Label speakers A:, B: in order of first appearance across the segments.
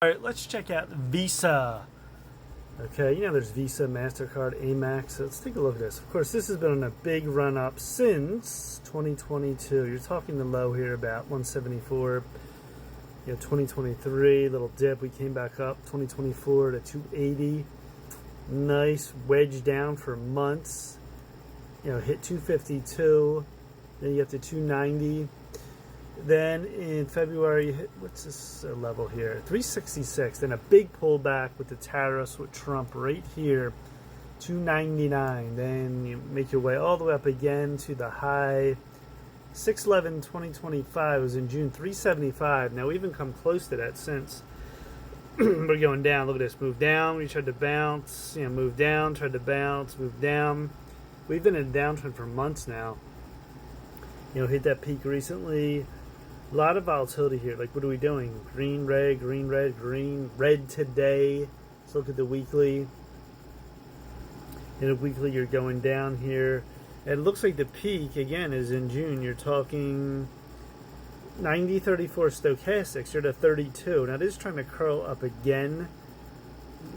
A: All right, let's check out Visa. Okay, you know there's Visa, MasterCard, Amex. So let's take a look at this. Of course, this has been on a big run up since 2022. You're talking the low here about 174. 2023, little dip. We came back up 2024 to 280. Nice wedge down for months. Hit 252. Then you get to 290. Then in February, you hit, what's this level here? 366. Then a big pullback with the tariffs with Trump right here, 299. Then you make your way all the way up again to the high, 6/11/2025. It was in June, 375. Now we even come close to that since. We're going down. Look at this. Move down. We tried to bounce. Move down. Tried to bounce. Move down. We've been in a downtrend for months now. Hit that peak recently. A lot of volatility here. Like, what are we doing? Green, red, green, red, green, red today. Let's look at the weekly. In a weekly, you're going down here. And it looks like the peak, again, is in June. You're talking 90.34 stochastics. You're at 32. Now, this is trying to curl up again.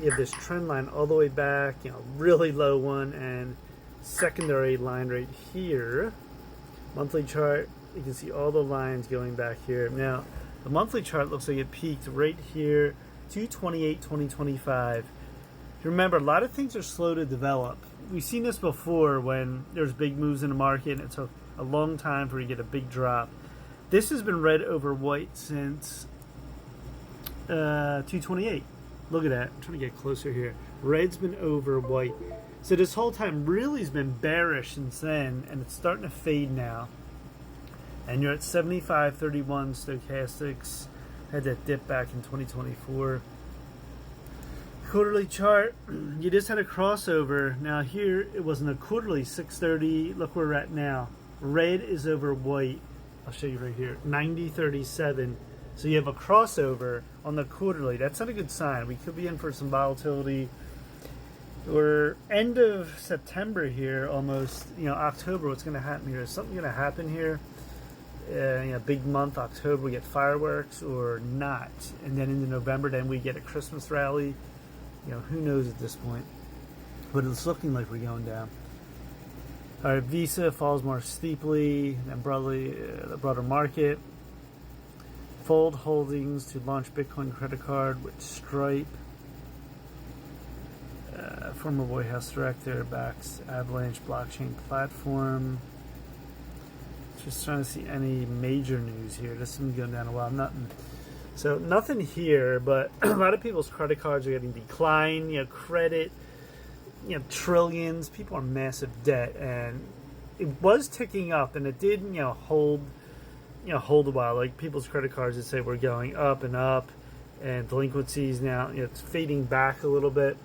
A: You have this trend line all the way back. Really low one. And secondary line right here. Monthly chart, you can see all the lines going back here. Now, the monthly chart looks like it peaked right here, 2/28/2025. Remember, a lot of things are slow to develop. We've seen this before when there's big moves in the market and it took a long time for you to get a big drop. This has been red over white since 228. Look at that. I'm trying to get closer here. Red's been over white. So this whole time really has been bearish since then, and it's starting to fade now. And you're at 75.31 stochastics. Had that dip back in 2024. Quarterly chart, you just had a crossover. Now here, it wasn't a quarterly, 630. Look where we're at now. Red is over white. I'll show you right here, 90.37. So you have a crossover on the quarterly. That's not a good sign. We could be in for some volatility. We're end of September here, almost, October. What's going to happen here? Is something going to happen here? Big month, October, we get fireworks or not. And then into November, then we get a Christmas rally. Who knows at this point? But it's looking like we're going down. All right, Visa falls more steeply than the broader market. Fold Holdings to launch Bitcoin credit card with Stripe. Former White House director backs Avalanche blockchain platform. Just trying to see any major news here. This has been going down a while. Nothing here, but a lot of people's credit cards are getting declined. Credit, trillions. People are in massive debt, and it was ticking up, and it did, hold a while. Like people's credit cards that say we're going up and up, and delinquencies now, it's fading back a little bit.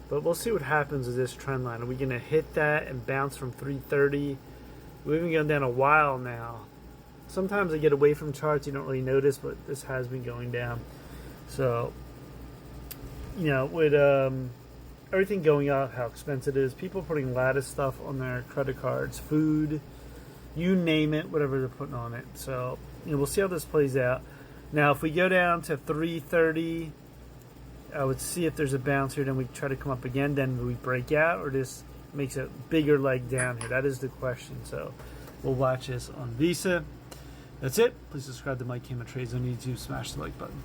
A: But we'll see what happens with this trend line. Are we going to hit that and bounce from 330? We've been going down a while now. Sometimes I get away from charts, you don't really notice, but this has been going down. So, with everything going up, how expensive it is, people putting a lot of stuff on their credit cards, food, you name it, whatever they're putting on it. So, we'll see how this plays out. Now, if we go down to 330, I would see if there's a bounce here, then we try to come up again, then we break out, or this makes a bigger leg down here. That is the question. So we'll watch this on Visa. That's it. Please subscribe to Mike Kama Trades on YouTube. Smash the like button.